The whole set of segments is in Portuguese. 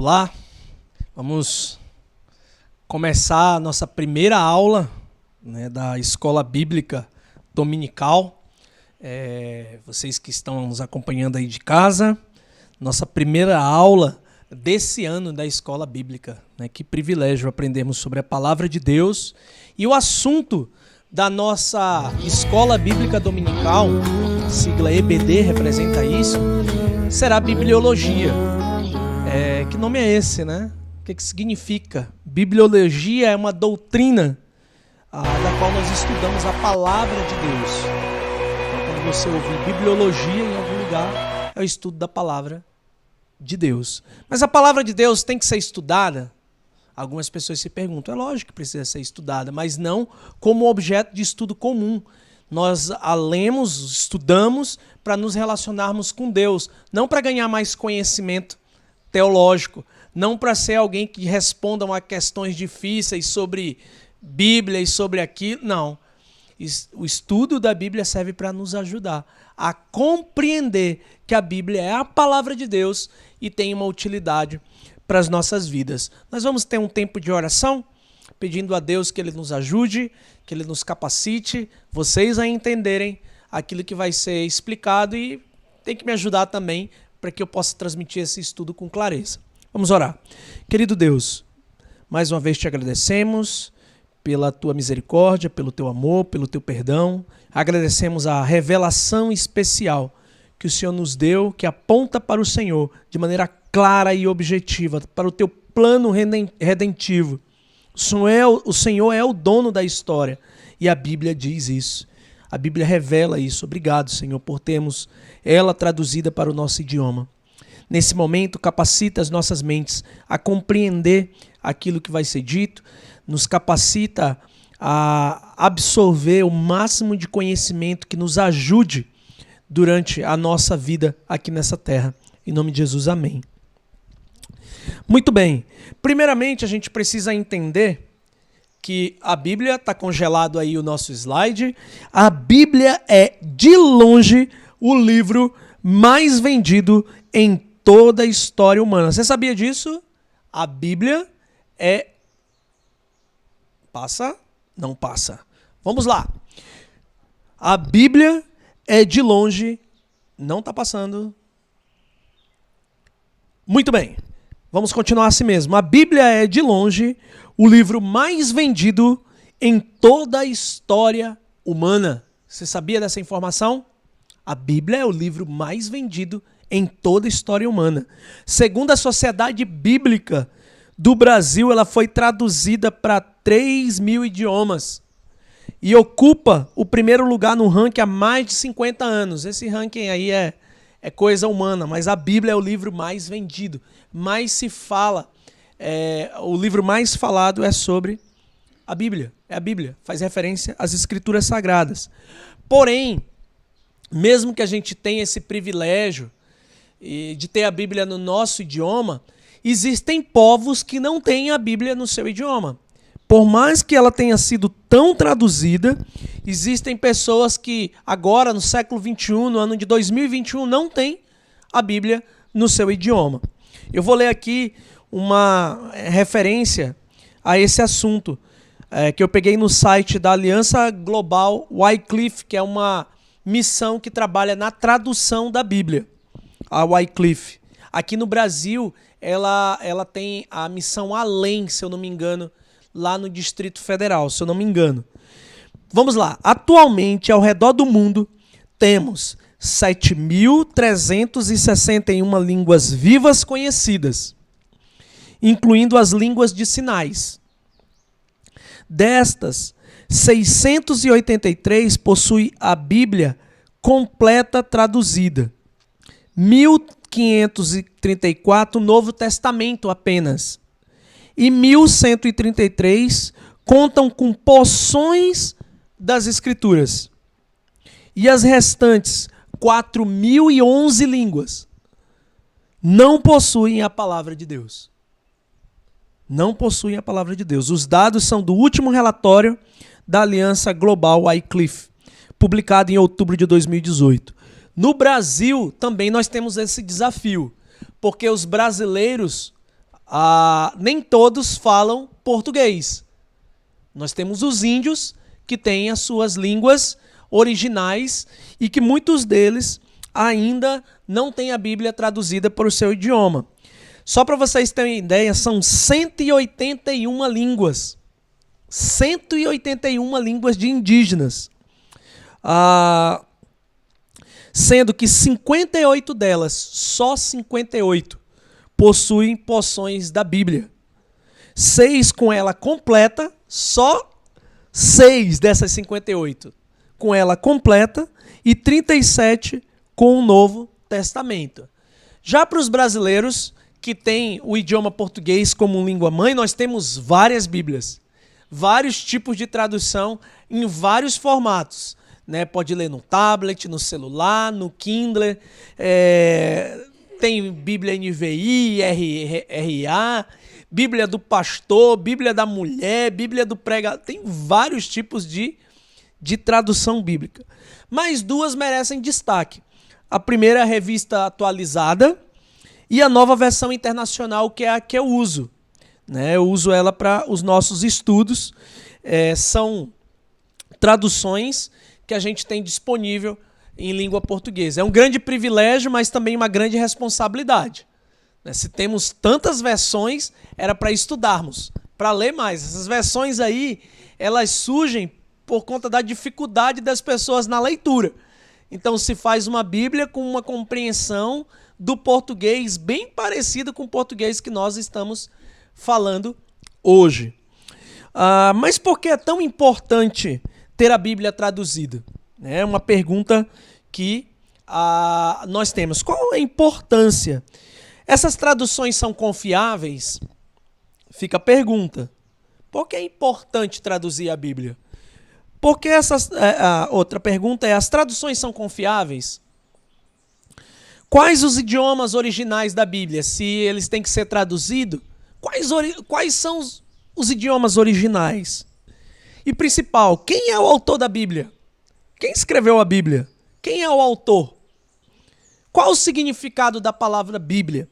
Olá, vamos começar a nossa primeira aula, da Escola Bíblica Dominical. Vocês que estão nos acompanhando aí de casa, nossa primeira aula desse ano da Escola Bíblica. Que privilégio aprendermos sobre a Palavra de Deus. E o assunto da nossa Escola Bíblica Dominical, a sigla EBD representa isso, será Bibliologia. Que nome é esse, né? O que significa? Bibliologia é uma doutrina da qual nós estudamos a Palavra de Deus. Então, quando você ouvir Bibliologia em algum lugar, é o estudo da Palavra de Deus. Mas a Palavra de Deus tem que ser estudada? Algumas pessoas se perguntam. É lógico que precisa ser estudada, mas não como objeto de estudo comum. Nós a lemos, estudamos para nos relacionarmos com Deus, não para ganhar mais conhecimento teológico, não para ser alguém que responda a questões difíceis sobre Bíblia e sobre aquilo, não. O estudo da Bíblia serve para nos ajudar a compreender que a Bíblia é a palavra de Deus e tem uma utilidade para as nossas vidas. Nós vamos ter um tempo de oração, pedindo a Deus que Ele nos ajude, que Ele nos capacite, vocês a entenderem aquilo que vai ser explicado e tem que me ajudar também para que eu possa transmitir esse estudo com clareza. Vamos orar. Querido Deus, mais uma vez te agradecemos pela tua misericórdia, pelo teu amor, pelo teu perdão. Agradecemos a revelação especial que o Senhor nos deu, que aponta para o Senhor de maneira clara e objetiva, para o teu plano redentivo. O Senhor é o dono da história e a Bíblia diz isso. A Bíblia revela isso. Obrigado, Senhor, por termos ela traduzida para o nosso idioma. Nesse momento, capacita as nossas mentes a compreender aquilo que vai ser dito, nos capacita a absorver o máximo de conhecimento que nos ajude durante a nossa vida aqui nessa terra. Em nome de Jesus, amém. Muito bem. Primeiramente, a gente precisa entender que a Bíblia, está congelado aí o nosso slide, a Bíblia é, de longe, o livro mais vendido em toda a história humana. Você sabia disso? A Bíblia é... Passa? Não passa. Vamos lá. A Bíblia é, de longe... Não está passando. Muito bem. Vamos continuar assim mesmo. A Bíblia é, de longe, o livro mais vendido em toda a história humana. Você sabia dessa informação? A Bíblia é o livro mais vendido em toda a história humana. Segundo a Sociedade Bíblica do Brasil, ela foi traduzida para 3.000 idiomas e ocupa o primeiro lugar no ranking há mais de 50 anos. Esse ranking aí é coisa humana, mas a Bíblia é o livro mais vendido, mais se fala. O livro mais falado é sobre a Bíblia. É a Bíblia, faz referência às Escrituras Sagradas. Porém, mesmo que a gente tenha esse privilégio de ter a Bíblia no nosso idioma, existem povos que não têm a Bíblia no seu idioma. Por mais que ela tenha sido tão traduzida, existem pessoas que agora, no século XXI, no ano de 2021, não têm a Bíblia no seu idioma. Eu vou ler aqui uma referência a esse assunto, que eu peguei no site da Aliança Global Wycliffe, que é uma missão que trabalha na tradução da Bíblia, a Wycliffe. Aqui no Brasil, ela tem a missão Além, se eu não me engano, lá no Distrito Federal, se eu não me engano. Vamos lá. Atualmente, ao redor do mundo, temos 7.361 línguas vivas conhecidas, incluindo as línguas de sinais. Destas, 683 possuem a Bíblia completa traduzida. 1.534 Novo Testamento apenas. E 1.133 contam com porções das Escrituras. E as restantes 4.011 línguas não possuem a palavra de Deus. Não possuem a palavra de Deus. Os dados são do último relatório da Aliança Global Wycliffe, publicado em outubro de 2018. No Brasil, também nós temos esse desafio, porque os brasileiros nem todos falam português. Nós temos os índios que têm as suas línguas originais e que muitos deles ainda não têm a Bíblia traduzida para o seu idioma. Só para vocês terem ideia, são 181 línguas. 181 línguas de indígenas. Sendo que 58 delas, só 58, possuem porções da Bíblia. 6 com ela completa, só 6 dessas 58 com ela completa e 37 com o Novo Testamento. Já para os brasileiros que têm o idioma português como língua mãe, nós temos várias Bíblias, vários tipos de tradução em vários formatos. Né? Pode ler no tablet, no celular, no Kindle, tem Bíblia NVI, RA, Bíblia do pastor, Bíblia da mulher, Bíblia do pregador, tem vários tipos de tradução bíblica. Mas duas merecem destaque. A primeira é a Revista Atualizada e a Nova Versão Internacional, que é a que eu uso. Né? Eu uso ela para os nossos estudos. São traduções que a gente tem disponível em língua portuguesa. É um grande privilégio, mas também uma grande responsabilidade. Se temos tantas versões, era para estudarmos, para ler mais. Essas versões aí, elas surgem por conta da dificuldade das pessoas na leitura. Então se faz uma Bíblia com uma compreensão do português bem parecido com o português que nós estamos falando hoje. Mas por que é tão importante ter a Bíblia traduzida? É uma pergunta que nós temos. Qual a importância? Essas traduções são confiáveis? Fica a pergunta. Por que é importante traduzir a Bíblia? Porque outra pergunta é, as traduções são confiáveis? Quais os idiomas originais da Bíblia? Se eles têm que ser traduzidos, quais são os idiomas originais? E principal, quem é o autor da Bíblia? Quem escreveu a Bíblia? Quem é o autor? Qual o significado da palavra Bíblia?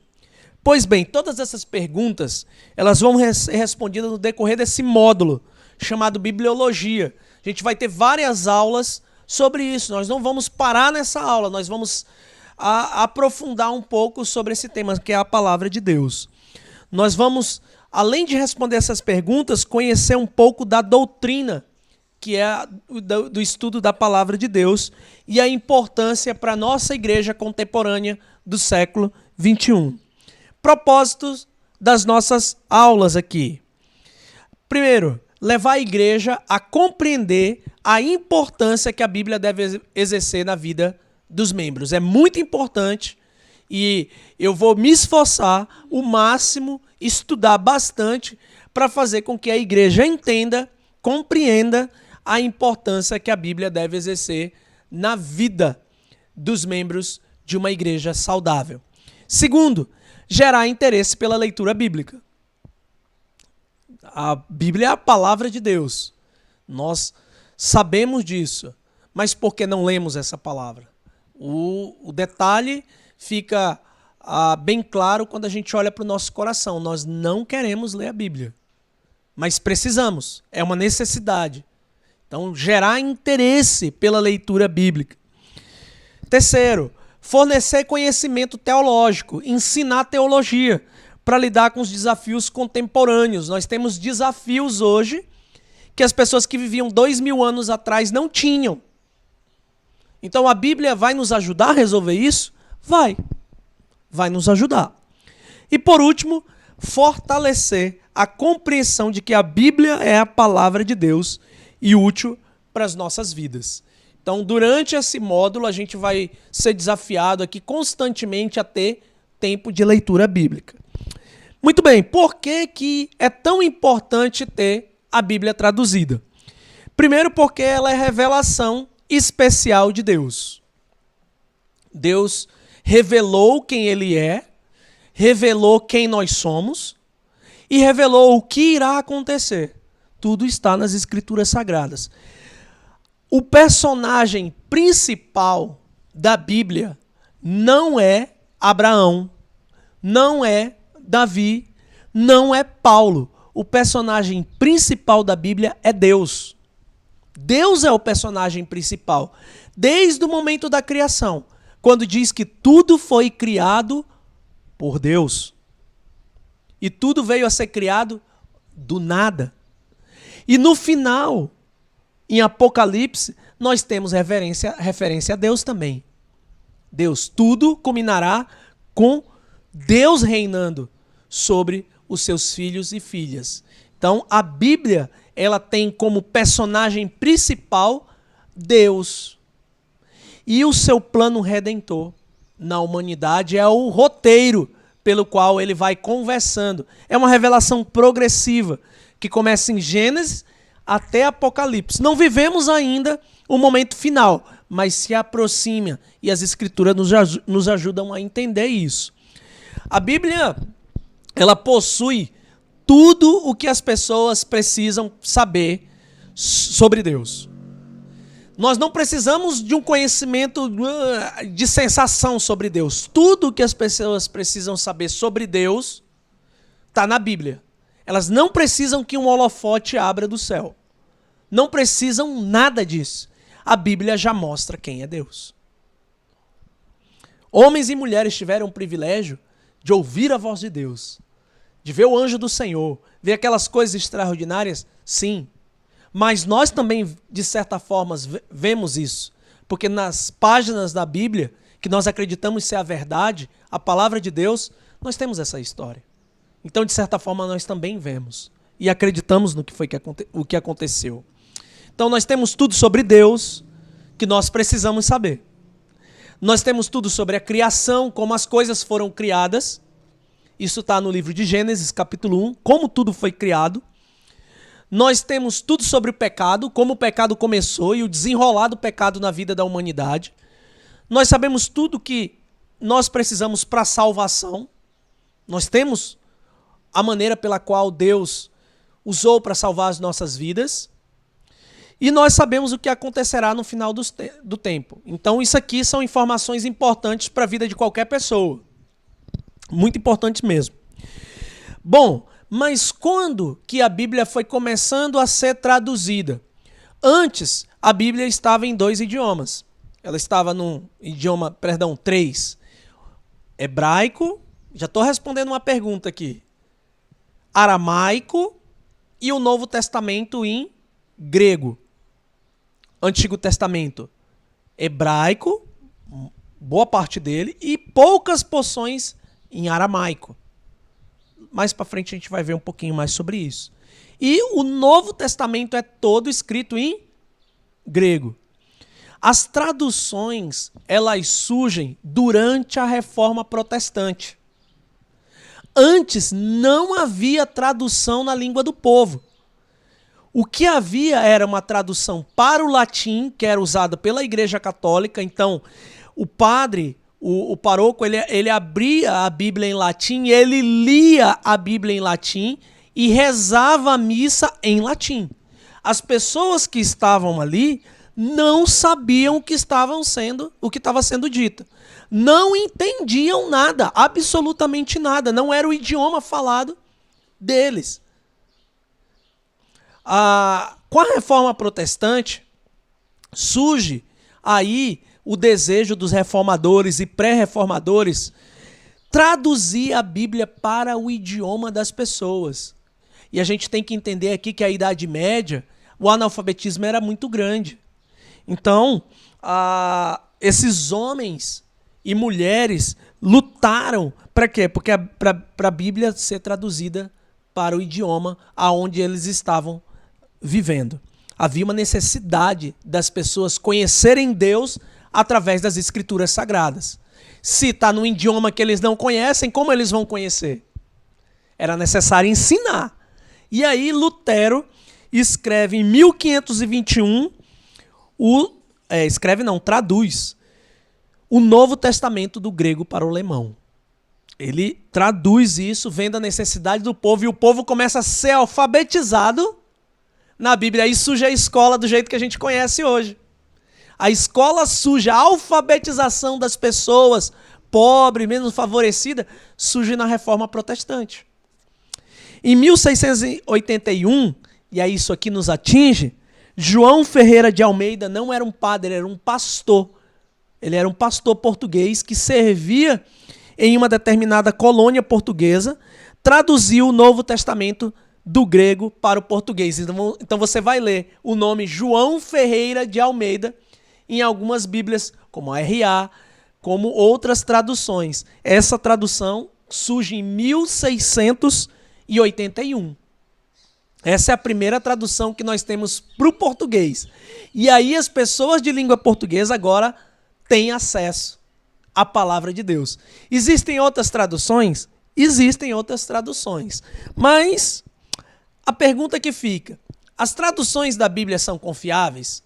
Pois bem, todas essas perguntas, elas vão ser respondidas no decorrer desse módulo chamado Bibliologia. A gente vai ter várias aulas sobre isso. Nós não vamos parar nessa aula, nós vamos aprofundar um pouco sobre esse tema, que é a palavra de Deus. Nós vamos, além de responder essas perguntas, conhecer um pouco da doutrina, que é do estudo da palavra de Deus, e a importância para a nossa igreja contemporânea do século XXI. Propósitos das nossas aulas aqui. Primeiro, levar a igreja a compreender a importância que a Bíblia deve exercer na vida dos membros. É muito importante e eu vou me esforçar o máximo, estudar bastante para fazer com que a igreja entenda, compreenda a importância que a Bíblia deve exercer na vida dos membros de uma igreja saudável. Segundo, gerar interesse pela leitura bíblica. A Bíblia é a palavra de Deus. Nós sabemos disso, mas por que não lemos essa palavra? O detalhe fica bem claro quando a gente olha para o nosso coração. Nós não queremos ler a Bíblia, mas precisamos, é uma necessidade. Então, gerar interesse pela leitura bíblica. Terceiro, fornecer conhecimento teológico, ensinar teologia para lidar com os desafios contemporâneos. Nós temos desafios hoje que as pessoas que viviam 2000 anos atrás não tinham. Então a Bíblia vai nos ajudar a resolver isso? Vai nos ajudar. E por último, fortalecer a compreensão de que a Bíblia é a palavra de Deus e útil para as nossas vidas. Então, durante esse módulo, a gente vai ser desafiado aqui constantemente a ter tempo de leitura bíblica. Muito bem, por que é tão importante ter a Bíblia traduzida? Primeiro, porque ela é revelação especial de Deus. Deus revelou quem Ele é, revelou quem nós somos e revelou o que irá acontecer. Tudo está nas Escrituras Sagradas. O personagem principal da Bíblia não é Abraão, não é Davi, não é Paulo. O personagem principal da Bíblia é Deus. Deus é o personagem principal. Desde o momento da criação, quando diz que tudo foi criado por Deus. E tudo veio a ser criado do nada. E no final, em Apocalipse, nós temos referência a Deus também. Deus, tudo culminará com Deus reinando sobre os seus filhos e filhas. Então, a Bíblia, ela tem como personagem principal Deus. E o seu plano redentor na humanidade é o roteiro pelo qual ele vai conversando. É uma revelação progressiva, que começa em Gênesis até Apocalipse. Não vivemos ainda o momento final, mas se aproxima e as Escrituras nos ajudam a entender isso. A Bíblia, ela possui tudo o que as pessoas precisam saber sobre Deus. Nós não precisamos de um conhecimento de sensação sobre Deus. Tudo o que as pessoas precisam saber sobre Deus está na Bíblia. Elas não precisam que um holofote abra do céu. Não precisam nada disso. A Bíblia já mostra quem é Deus. Homens e mulheres tiveram o privilégio de ouvir a voz de Deus, de ver o anjo do Senhor, ver aquelas coisas extraordinárias, sim. Mas nós também, de certa forma, vemos isso. Porque nas páginas da Bíblia, que nós acreditamos ser a verdade, a palavra de Deus, nós temos essa história. Então, de certa forma, nós também vemos. E acreditamos no que foi o que aconteceu. Então, nós temos tudo sobre Deus que nós precisamos saber. Nós temos tudo sobre a criação, como as coisas foram criadas. Isso está no livro de Gênesis, capítulo 1, como tudo foi criado. Nós temos tudo sobre o pecado, como o pecado começou e o desenrolar do pecado na vida da humanidade. Nós sabemos tudo que nós precisamos para a salvação. Nós temos a maneira pela qual Deus usou para salvar as nossas vidas. E nós sabemos o que acontecerá no final do tempo. Então isso aqui são informações importantes para a vida de qualquer pessoa. Muito importantes mesmo. Bom, mas quando que a Bíblia foi começando a ser traduzida? Antes, a Bíblia estava em 2 idiomas. Ela estava no idioma, 3. Hebraico, já estou respondendo uma pergunta aqui. Aramaico e o Novo Testamento em grego. Antigo Testamento, hebraico, boa parte dele, e poucas porções em aramaico. Mais para frente a gente vai ver um pouquinho mais sobre isso. E o Novo Testamento é todo escrito em grego. As traduções, elas surgem durante a Reforma Protestante. Antes não havia tradução na língua do povo. O que havia era uma tradução para o latim, que era usada pela Igreja Católica. Então, o padre, o paróquio, ele abria a Bíblia em latim, ele lia a Bíblia em latim e rezava a missa em latim. As pessoas que estavam ali não sabiam o que estava sendo dito. Não entendiam nada, absolutamente nada. Não era o idioma falado deles. Com a Reforma Protestante, surge aí o desejo dos reformadores e pré-reformadores traduzir a Bíblia para o idioma das pessoas. E a gente tem que entender aqui que a Idade Média, o analfabetismo era muito grande. Então, esses homens e mulheres lutaram para quê? Porque para a Bíblia ser traduzida para o idioma aonde eles estavam vivendo. Havia uma necessidade das pessoas conhecerem Deus através das Escrituras Sagradas. Se está num idioma que eles não conhecem, como eles vão conhecer? Era necessário ensinar. E aí Lutero escreve em 1521, traduz o Novo Testamento do grego para o alemão. Ele traduz isso, vendo a necessidade do povo, e o povo começa a ser alfabetizado na Bíblia. Aí surge a escola do jeito que a gente conhece hoje. A escola surge, a alfabetização das pessoas, pobre, menos favorecida, surge na Reforma Protestante. Em 1681, e aí isso aqui nos atinge, João Ferreira de Almeida não era um padre, era um pastor. Ele era um pastor português que servia em uma determinada colônia portuguesa, traduziu o Novo Testamento do grego para o português. Então você vai ler o nome João Ferreira de Almeida em algumas Bíblias, como a RA, como outras traduções. Essa tradução surge em 1681. Essa é a primeira tradução que nós temos para o português. E aí as pessoas de língua portuguesa agora têm acesso à palavra de Deus. Existem outras traduções? Existem outras traduções. Mas a pergunta que fica, as traduções da Bíblia são confiáveis?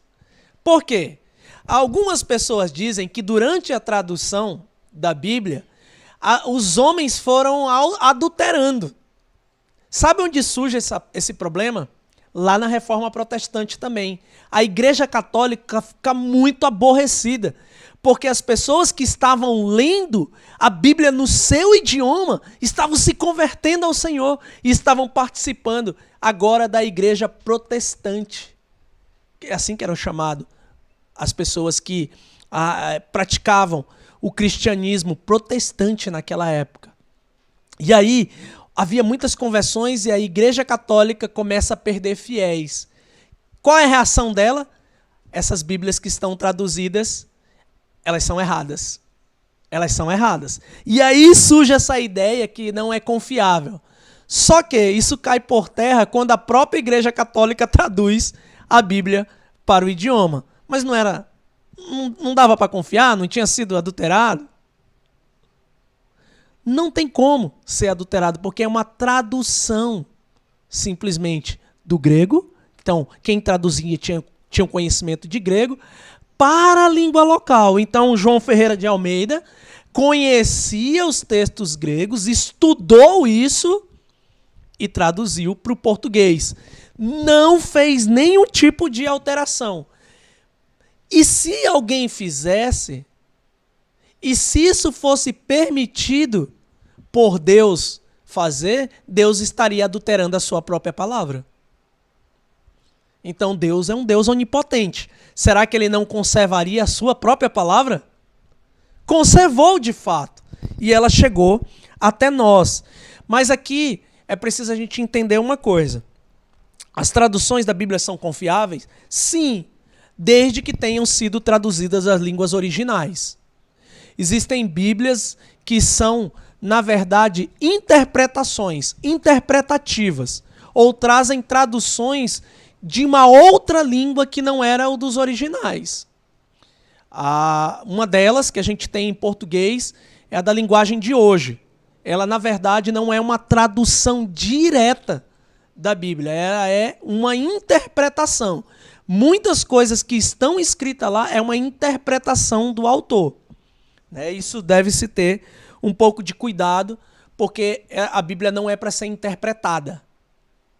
Por quê? Algumas pessoas dizem que durante a tradução da Bíblia, os homens foram adulterando. Sabe onde surge esse problema? Lá na Reforma Protestante também. A Igreja Católica fica muito aborrecida, porque as pessoas que estavam lendo a Bíblia no seu idioma estavam se convertendo ao Senhor e estavam participando agora da Igreja Protestante. É assim que eram chamados as pessoas que praticavam o cristianismo protestante naquela época. E aí havia muitas conversões e a Igreja Católica começa a perder fiéis. Qual é a reação dela? Essas Bíblias que estão traduzidas, elas são erradas. Elas são erradas. E aí surge essa ideia que não é confiável. Só que isso cai por terra quando a própria Igreja Católica traduz a Bíblia para o idioma. Mas não dava para confiar? Não tinha sido adulterado? Não tem como ser adulterado, porque é uma tradução simplesmente do grego. Então, quem traduzia tinha um conhecimento de grego para a língua local. Então, João Ferreira de Almeida conhecia os textos gregos, estudou isso e traduziu para o português. Não fez nenhum tipo de alteração. E se alguém fizesse, e se isso fosse permitido por Deus fazer, Deus estaria adulterando a sua própria palavra. Então Deus é um Deus onipotente. Será que ele não conservaria a sua própria palavra? Conservou de fato. E ela chegou até nós. Mas aqui é preciso a gente entender uma coisa. As traduções da Bíblia são confiáveis? Sim, desde que tenham sido traduzidas às línguas originais. Existem Bíblias que são, na verdade, interpretações, interpretativas, ou trazem traduções de uma outra língua que não era o dos originais. Uma delas, que a gente tem em português, é a da linguagem de hoje. Ela, na verdade, não é uma tradução direta da Bíblia, ela é uma interpretação. Muitas coisas que estão escritas lá é uma interpretação do autor. Isso deve-se ter um pouco de cuidado, porque a Bíblia não é para ser interpretada.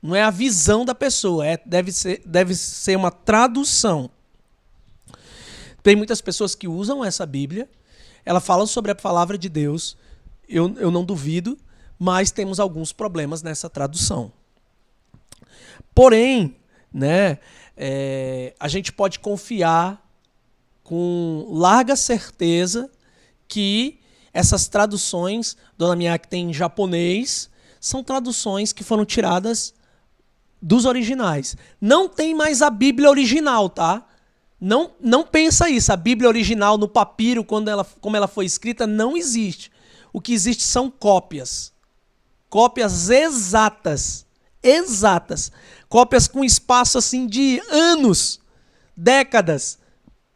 Não é a visão da pessoa, deve ser uma tradução. Tem muitas pessoas que usam essa Bíblia, ela fala sobre a palavra de Deus, eu não duvido, mas temos alguns problemas nessa tradução. Porém, a gente pode confiar com larga certeza que essas traduções, Dona Mia, que tem em japonês, são traduções que foram tiradas dos originais. Não tem mais a Bíblia original, tá? Não pensa isso. A Bíblia original no papiro, como ela foi escrita, não existe. O que existe são cópias. Cópias exatas. Exatas. Cópias com espaço assim de anos, décadas,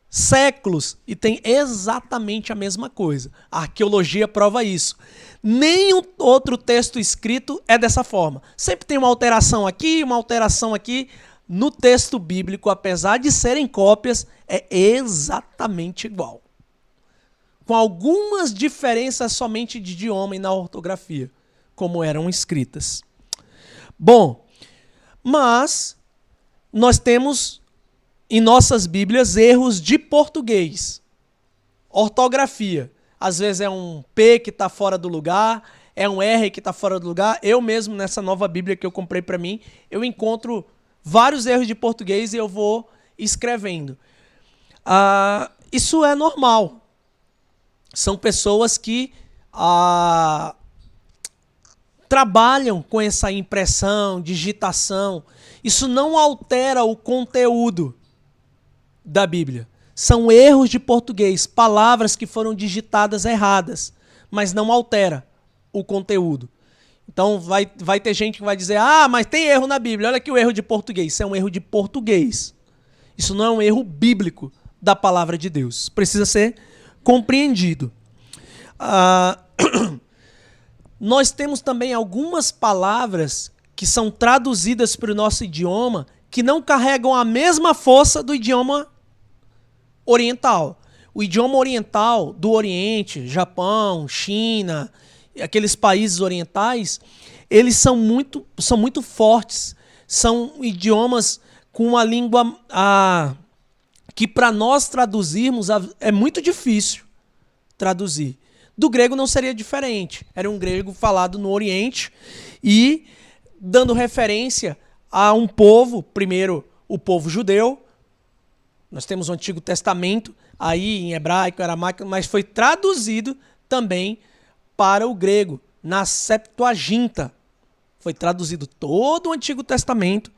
séculos, e tem exatamente a mesma coisa. A arqueologia prova isso. Nenhum outro texto escrito é dessa forma. Sempre tem uma alteração aqui, uma alteração aqui. No texto bíblico, apesar de serem cópias, é exatamente igual. Com algumas diferenças somente de idioma e na ortografia, como eram escritas. Bom, mas nós temos em nossas Bíblias erros de português. Ortografia. Às vezes é um P que está fora do lugar, é um R que está fora do lugar. Eu mesmo, nessa nova Bíblia que eu comprei para mim, eu encontro vários erros de português e eu vou escrevendo. Isso é normal. São pessoas que trabalham com essa impressão, digitação. Isso não altera o conteúdo da Bíblia. São erros de português, palavras que foram digitadas erradas, mas não altera o conteúdo. Então vai ter gente que vai dizer, mas tem erro na Bíblia, olha aqui o erro de português. Isso é um erro de português. Isso não é um erro bíblico da palavra de Deus. Precisa ser compreendido. Nós temos também algumas palavras que são traduzidas para o nosso idioma que não carregam a mesma força do idioma oriental. O idioma oriental do Oriente, Japão, China, aqueles países orientais, eles são muito fortes. São idiomas com uma língua que para nós traduzirmos é muito difícil traduzir. Do grego não seria diferente. Era um grego falado no Oriente e dando referência a um povo, primeiro o povo judeu. Nós temos o Antigo Testamento aí em hebraico, aramaico, mas foi traduzido também para o grego, na Septuaginta. Foi traduzido todo o Antigo Testamento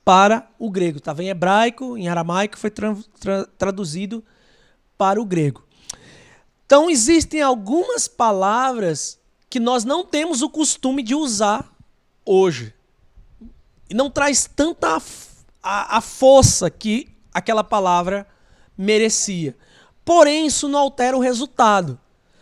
para o grego. Estava em hebraico, em aramaico, foi traduzido para o grego. Então, existem algumas palavras que nós não temos o costume de usar hoje. E não traz tanta a força que aquela palavra merecia. Porém, isso não altera o resultado.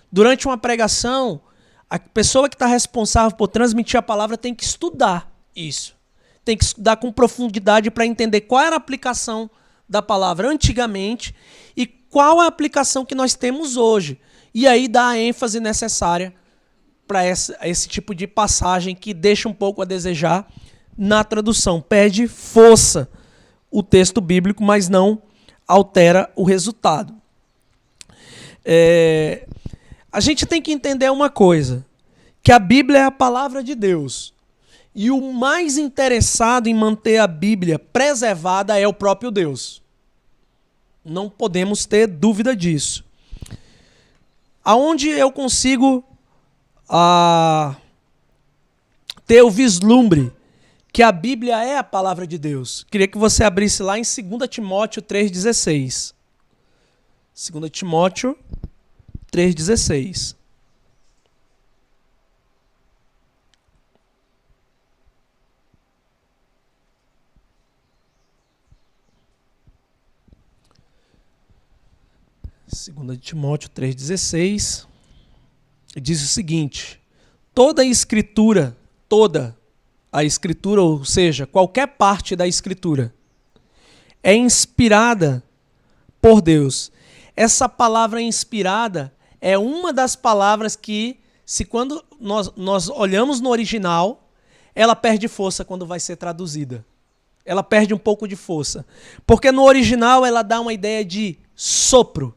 Durante uma pregação, a pessoa que está responsável por transmitir a palavra tem que estudar isso. Tem que estudar com profundidade para entender qual era a aplicação da palavra antigamente e qual é a aplicação que nós temos hoje. E aí dá a ênfase necessária para esse tipo de passagem que deixa um pouco a desejar na tradução. Perde força o texto bíblico, mas não altera o resultado. A gente tem que entender uma coisa, que a Bíblia é a palavra de Deus. E o mais interessado em manter a Bíblia preservada é o próprio Deus. Não podemos ter dúvida disso. Aonde eu consigo ter o vislumbre que a Bíblia é a palavra de Deus? Queria que você abrisse lá em 2 Timóteo 3,16. 2 Timóteo 3,16. Segunda de Timóteo 3,16 diz o seguinte: toda a Escritura, ou seja, qualquer parte da Escritura, é inspirada por Deus. Essa palavra inspirada é uma das palavras que, quando nós olhamos no original, ela perde força quando vai ser traduzida. Ela perde um pouco de força. Porque no original ela dá uma ideia de sopro.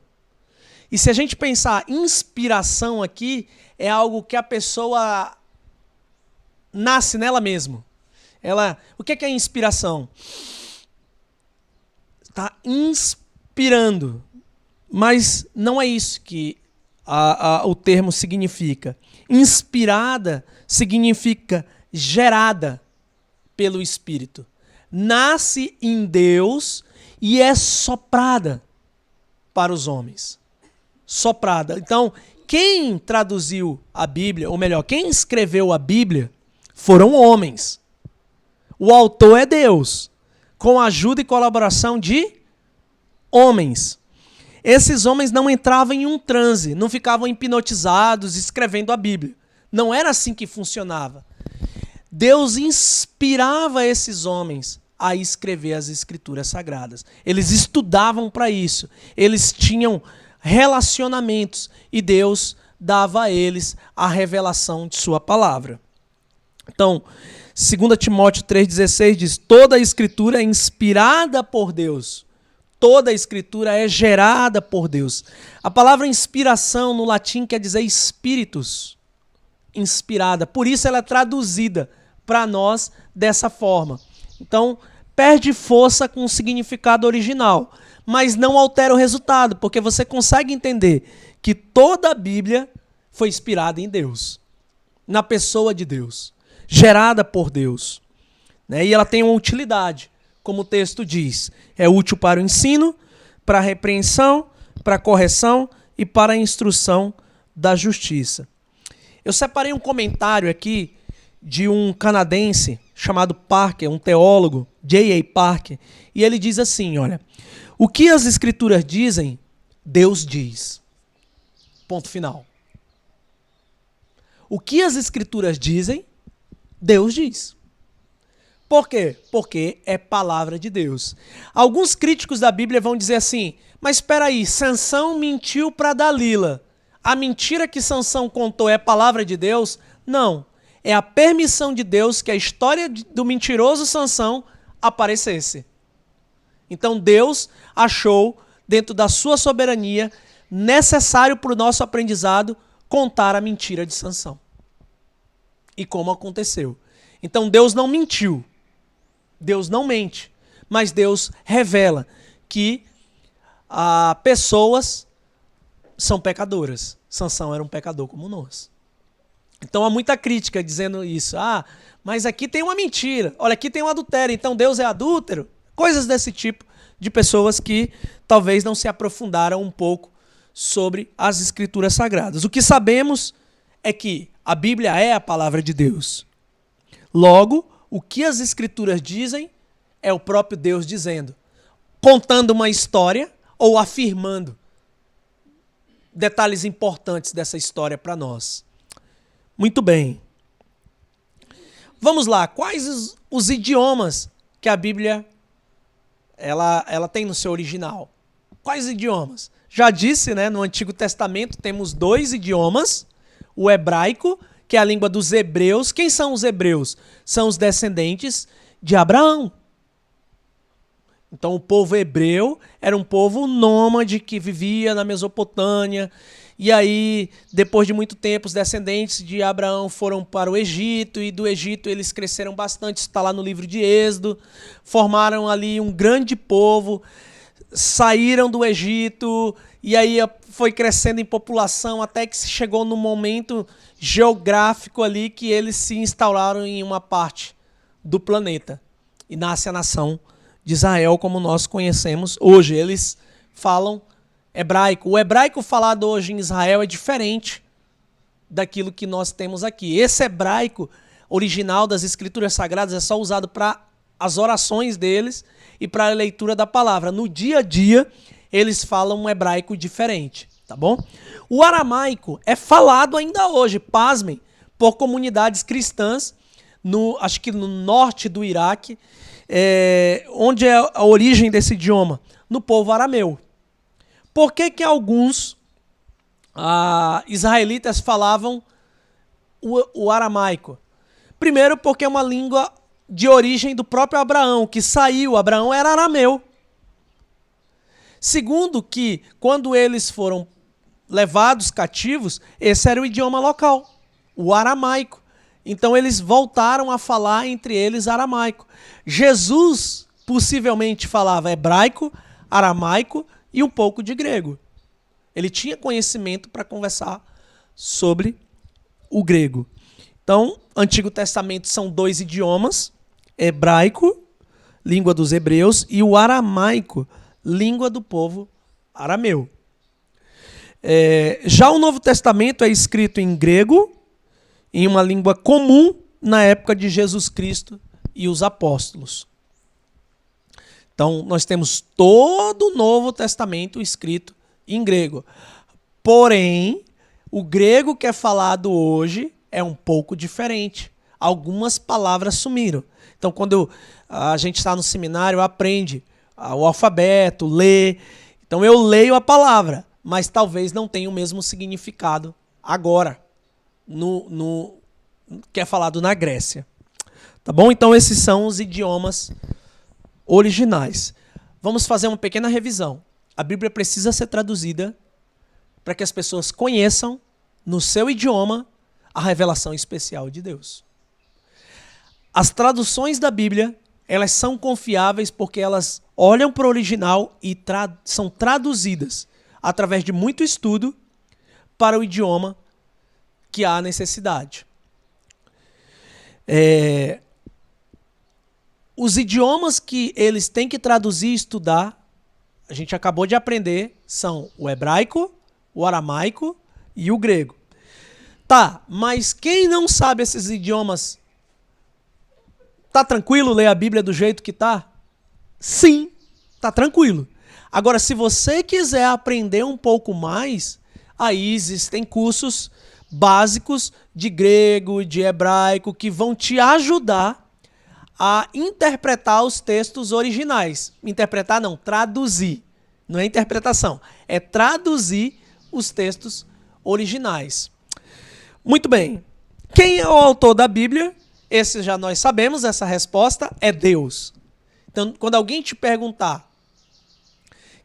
E se a gente pensar inspiração aqui, é algo que a pessoa nasce nela mesma. O que é inspiração? Está inspirando. Mas não é isso que o termo significa. Inspirada significa gerada pelo Espírito. Nasce em Deus e é soprada para os homens. Soprada. Então, quem traduziu a Bíblia, ou melhor, quem escreveu a Bíblia, foram homens. O autor é Deus, com a ajuda e colaboração de homens. Esses homens não entravam em um transe, não ficavam hipnotizados escrevendo a Bíblia. Não era assim que funcionava. Deus inspirava esses homens a escrever as Escrituras Sagradas. Eles estudavam para isso. Eles tinham relacionamentos e Deus dava a eles a revelação de sua palavra. Então, 2 Timóteo 3,16 diz: toda a Escritura é inspirada por Deus. Toda a Escritura é gerada por Deus. A palavra inspiração no latim quer dizer espíritus. inspirada. Por isso ela é traduzida para nós dessa forma. Então, perde força com o significado original, mas não altera o resultado, porque você consegue entender que toda a Bíblia foi inspirada em Deus, na pessoa de Deus, gerada por Deus, né? E ela tem uma utilidade, como o texto diz. É útil para o ensino, para a repreensão, para a correção e para a instrução da justiça. Eu separei um comentário aqui de um canadense chamado Parker, um teólogo, J.A. Parker, e ele diz assim, olha, o que as Escrituras dizem, Deus diz. Ponto final. O que as Escrituras dizem, Deus diz. Por quê? Porque é palavra de Deus. Alguns críticos da Bíblia vão dizer assim, mas espera aí, Sansão mentiu para Dalila. A mentira que Sansão contou é palavra de Deus? Não. É a permissão de Deus que a história do mentiroso Sansão aparecesse. Então Deus achou, dentro da sua soberania, necessário para o nosso aprendizado, contar a mentira de Sansão. E como aconteceu. Então Deus não mentiu. Deus não mente. Mas Deus revela que pessoas são pecadoras. Sansão era um pecador como nós. Então há muita crítica dizendo isso. Mas aqui tem uma mentira. Olha, aqui tem um adultério. Então Deus é adúltero. Coisas desse tipo de pessoas que talvez não se aprofundaram um pouco sobre as Escrituras Sagradas. O que sabemos é que a Bíblia é a palavra de Deus. Logo, o que as Escrituras dizem é o próprio Deus dizendo, contando uma história ou afirmando detalhes importantes dessa história para nós. Muito bem. Vamos lá. Quais os idiomas que a Bíblia ela tem no seu original? Quais idiomas? Já disse, né, no Antigo Testamento temos 2 idiomas. O hebraico, que é a língua dos hebreus. Quem são os hebreus? São os descendentes de Abraão. Então o povo hebreu era um povo nômade que vivia na Mesopotâmia. E aí, depois de muito tempo, os descendentes de Abraão foram para o Egito, e do Egito eles cresceram bastante, isso está lá no livro de Êxodo, formaram ali um grande povo, saíram do Egito, e aí foi crescendo em população, até que se chegou no momento geográfico ali que eles se instauraram em uma parte do planeta. E nasce a nação de Israel, como nós conhecemos hoje. Eles falam hebraico. O hebraico falado hoje em Israel é diferente daquilo que nós temos aqui. Esse hebraico original das Escrituras Sagradas é só usado para as orações deles e para a leitura da palavra. No dia a dia, eles falam um hebraico diferente, tá bom? O aramaico é falado ainda hoje, pasmem, por comunidades cristãs, acho que no norte do Iraque, onde é a origem desse idioma? No povo arameu. Por que alguns israelitas falavam o aramaico? Primeiro, porque é uma língua de origem do próprio Abraão, que saiu. Abraão era arameu. Segundo, que quando eles foram levados cativos, esse era o idioma local, o aramaico. Então eles voltaram a falar entre eles aramaico. Jesus possivelmente falava hebraico, aramaico e um pouco de grego. Ele tinha conhecimento para conversar sobre o grego. Então, Antigo Testamento são 2 idiomas, hebraico, língua dos hebreus, e o aramaico, língua do povo arameu. Já o Novo Testamento é escrito em grego, em uma língua comum na época de Jesus Cristo e os apóstolos. Então, nós temos todo o Novo Testamento escrito em grego. Porém, o grego que é falado hoje é um pouco diferente. Algumas palavras sumiram. Então, quando a gente está no seminário, aprende o alfabeto, lê. Então, eu leio a palavra, mas talvez não tenha o mesmo significado agora, que é falado na Grécia. Tá bom? Então, esses são os idiomas originais. Vamos fazer uma pequena revisão. A Bíblia precisa ser traduzida para que as pessoas conheçam, no seu idioma, a revelação especial de Deus. As traduções da Bíblia, elas são confiáveis porque elas olham para o original e são traduzidas através de muito estudo para o idioma que há necessidade. Os idiomas que eles têm que traduzir e estudar, a gente acabou de aprender, são o hebraico, o aramaico e o grego. Tá, mas quem não sabe esses idiomas, tá tranquilo ler a Bíblia do jeito que tá? Sim, tá tranquilo. Agora, se você quiser aprender um pouco mais, aí existem cursos básicos de grego, de hebraico, que vão te ajudar a interpretar os textos originais. Interpretar não, traduzir. Não é interpretação, é traduzir os textos originais. Muito bem. Quem é o autor da Bíblia? Esse já nós sabemos, essa resposta é Deus. Então, quando alguém te perguntar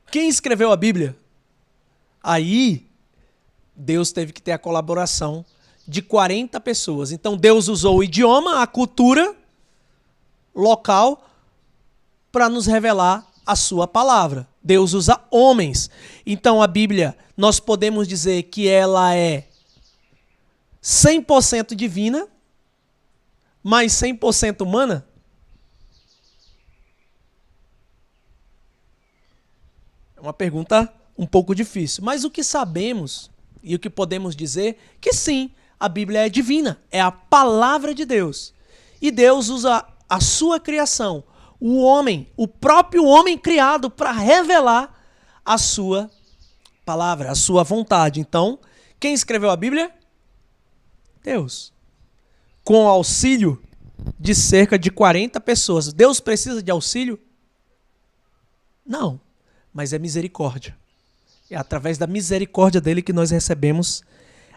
quem escreveu a Bíblia, aí Deus teve que ter a colaboração de 40 pessoas. Então Deus usou o idioma, a cultura local para nos revelar a sua palavra. Deus usa homens. Então a Bíblia, nós podemos dizer que ela é 100% divina, mas 100% humana? É uma pergunta um pouco difícil. Mas o que sabemos e o que podemos dizer, que sim, a Bíblia é divina, é a palavra de Deus. E Deus usa a sua criação, o homem, o próprio homem criado, para revelar a sua palavra, a sua vontade. Então, quem escreveu a Bíblia? Deus. Com o auxílio de cerca de 40 pessoas. Deus precisa de auxílio? Não, mas é misericórdia. É através da misericórdia dele que nós recebemos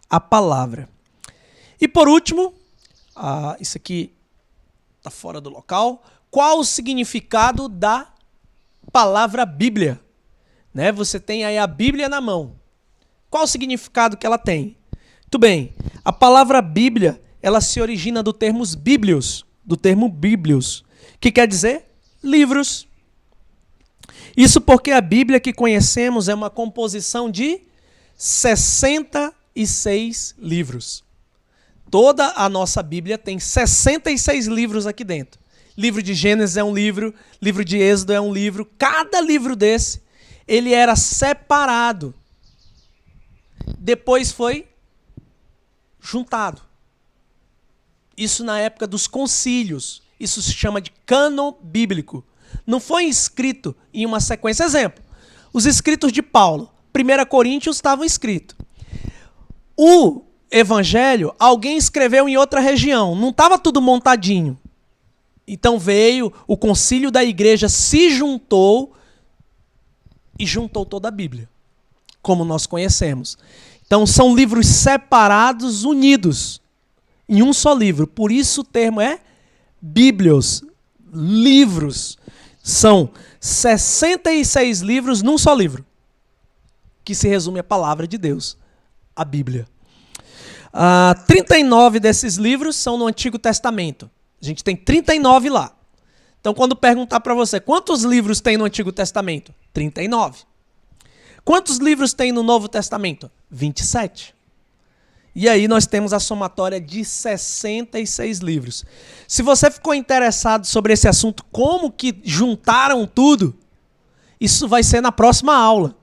a palavra. E por último, isso aqui está fora do local. Qual o significado da palavra Bíblia? Né? Você tem aí a Bíblia na mão. Qual o significado que ela tem? Muito bem. A palavra Bíblia, ela se origina do termo bíblios, que quer dizer livros. Isso porque a Bíblia que conhecemos é uma composição de 66 livros. Toda a nossa Bíblia tem 66 livros aqui dentro. Livro de Gênesis é um livro de Êxodo é um livro. Cada livro desse, ele era separado. Depois foi juntado. Isso na época dos concílios. Isso se chama de cânon bíblico. Não foi escrito em uma sequência. Exemplo, os escritos de Paulo. 1 Coríntios estavam escritos. O Evangelho, alguém escreveu em outra região. Não estava tudo montadinho. Então veio, o concílio da igreja se juntou e juntou toda a Bíblia, como nós conhecemos. Então são livros separados, unidos em um só livro. Por isso o termo é bíblios, livros. São 66 livros num só livro, que se resume à palavra de Deus, a Bíblia. 39 desses livros são no Antigo Testamento. A gente tem 39 lá. Então, quando perguntar para você, quantos livros tem no Antigo Testamento? 39. Quantos livros tem no Novo Testamento? 27. E aí nós temos a somatória de 66 livros. Se você ficou interessado sobre esse assunto, como que juntaram tudo, isso vai ser na próxima aula.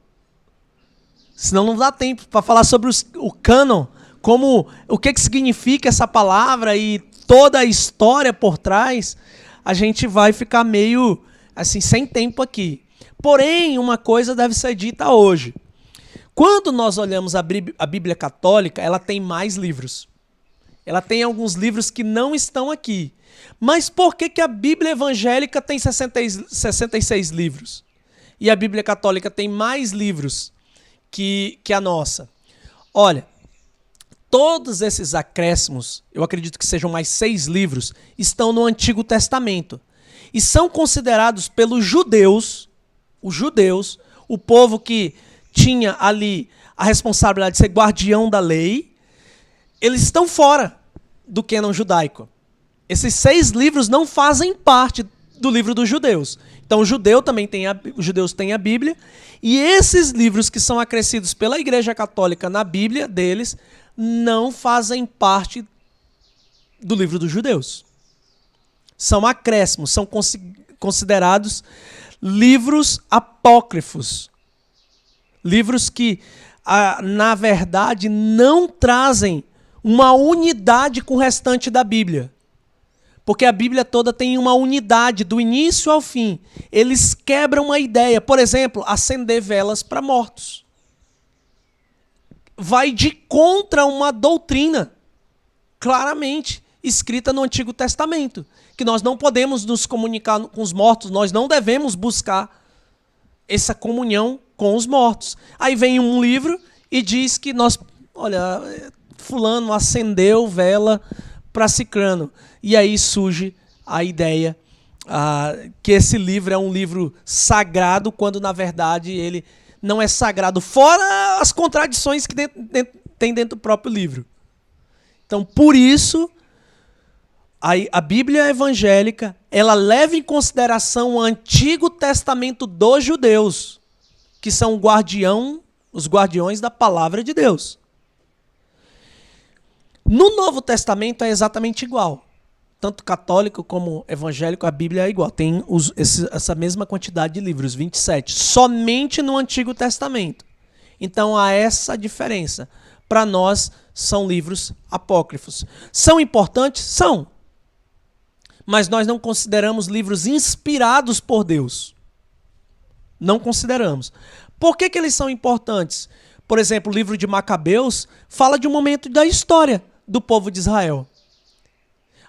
Senão não dá tempo para falar sobre o cânon, o que significa essa palavra e toda a história por trás. A gente vai ficar meio assim sem tempo aqui. Porém, uma coisa deve ser dita hoje. Quando nós olhamos a Bíblia Católica, ela tem mais livros. Ela tem alguns livros que não estão aqui. Mas por que a Bíblia Evangélica tem 66 livros? E a Bíblia Católica tem mais livros que a nossa? Olha, todos esses acréscimos, eu acredito que sejam mais 6 livros, estão no Antigo Testamento. E são considerados pelos judeus, o povo que tinha ali a responsabilidade de ser guardião da lei, eles estão fora do cânon judaico. Esses 6 livros não fazem parte do livro dos judeus. Então os judeus têm a Bíblia, e esses livros que são acrescidos pela Igreja Católica na Bíblia deles não fazem parte do livro dos judeus. São acréscimos, são considerados livros apócrifos. Livros que, na verdade, não trazem uma unidade com o restante da Bíblia. Porque a Bíblia toda tem uma unidade do início ao fim. Eles quebram a ideia. Por exemplo, acender velas para mortos. Vai de contra uma doutrina, claramente escrita no Antigo Testamento, que nós não podemos nos comunicar com os mortos, nós não devemos buscar essa comunhão com os mortos. Aí vem um livro e diz que fulano acendeu vela para cicrano. E aí surge a ideia que esse livro é um livro sagrado, quando na verdade ele não é sagrado, fora as contradições que tem dentro do próprio livro. Então, por isso, a Bíblia evangélica, ela leva em consideração o Antigo Testamento dos judeus, que são os guardiões da palavra de Deus. No Novo Testamento é exatamente igual. Tanto católico como evangélico, a Bíblia é igual. Tem essa mesma quantidade de livros, 27. Somente no Antigo Testamento. Então há essa diferença. Para nós, são livros apócrifos. São importantes? São. Mas nós não consideramos livros inspirados por Deus. Não consideramos. Por que eles são importantes? Por exemplo, o livro de Macabeus fala de um momento da história do povo de Israel.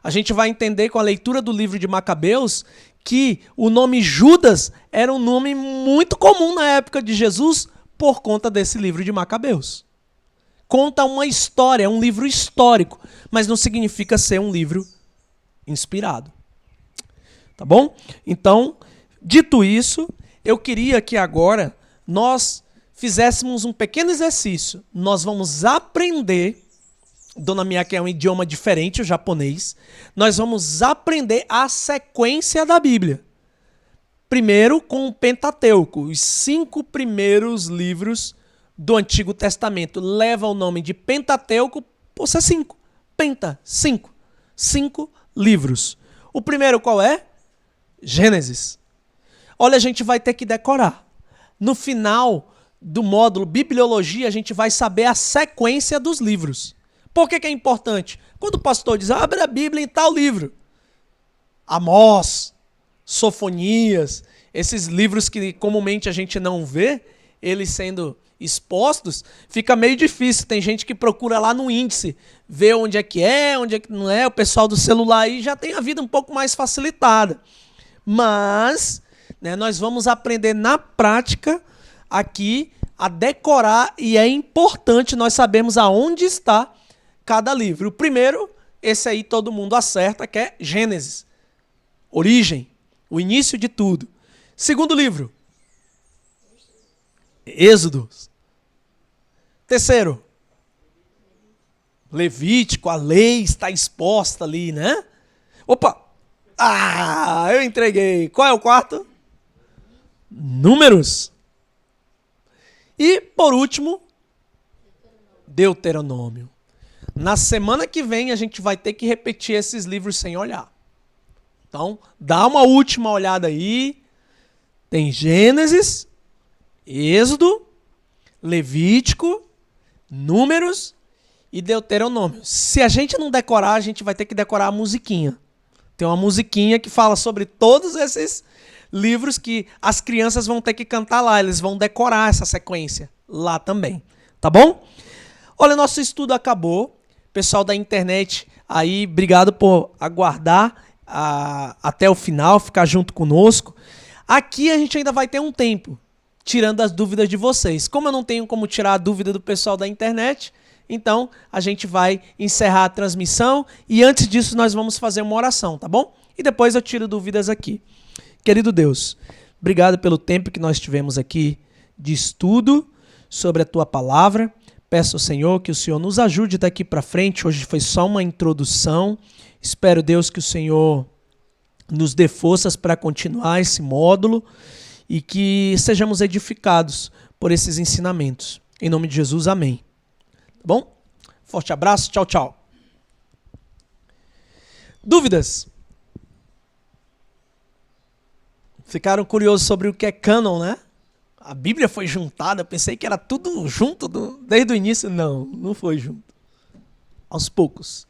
A gente vai entender com a leitura do livro de Macabeus que o nome Judas era um nome muito comum na época de Jesus por conta desse livro de Macabeus. Conta uma história, é um livro histórico, mas não significa ser um livro inspirado. Tá bom? Então, dito isso, eu queria que agora nós fizéssemos um pequeno exercício. Nós vamos aprender, Dona Miyake é um idioma diferente, o japonês. Nós vamos aprender a sequência da Bíblia. Primeiro com o Pentateuco, os 5 primeiros livros do Antigo Testamento. Leva o nome de Pentateuco por ser 5. Penta, 5. 5 livros. O primeiro qual é? Gênesis. Olha, a gente vai ter que decorar. No final do módulo Bibliologia, a gente vai saber a sequência dos livros. Por que é importante? Quando o pastor diz, abre a Bíblia em tal livro. Amós, Sofonias, esses livros que comumente a gente não vê, eles sendo expostos, fica meio difícil. Tem gente que procura lá no índice, vê onde é que não é. O pessoal do celular aí já tem a vida um pouco mais facilitada. Mas, nós vamos aprender na prática aqui a decorar, e é importante nós sabermos aonde está cada livro. O primeiro, esse aí todo mundo acerta, que é Gênesis. Origem, o início de tudo. Segundo livro, Êxodo. Terceiro, Levítico, a lei está exposta ali, né? Opa! Eu entreguei. Qual é o quarto? Números. E, por último, Deuteronômio. Na semana que vem, a gente vai ter que repetir esses livros sem olhar. Então, dá uma última olhada aí. Tem Gênesis, Êxodo, Levítico, Números e Deuteronômio. Se a gente não decorar, a gente vai ter que decorar a musiquinha. Tem uma musiquinha que fala sobre todos esses livros que as crianças vão ter que cantar lá. Eles vão decorar essa sequência lá também. Tá bom? Olha, nosso estudo acabou. Pessoal da internet aí, obrigado por aguardar até o final, ficar junto conosco. Aqui a gente ainda vai ter um tempo, tirando as dúvidas de vocês. Como eu não tenho como tirar a dúvida do pessoal da internet, então a gente vai encerrar a transmissão e antes disso nós vamos fazer uma oração, tá bom? E depois eu tiro dúvidas aqui. Querido Deus, obrigado pelo tempo que nós tivemos aqui de estudo sobre a Tua Palavra. Peço ao Senhor que o Senhor nos ajude daqui para frente. Hoje foi só uma introdução. Espero, Deus, que o Senhor nos dê forças para continuar esse módulo e que sejamos edificados por esses ensinamentos. Em nome de Jesus, amém. Tá bom? Forte abraço, tchau, tchau. Dúvidas? Ficaram curiosos sobre o que é cânon, né? A Bíblia foi juntada, eu pensei que era tudo junto desde o início. Não, não foi junto. Aos poucos.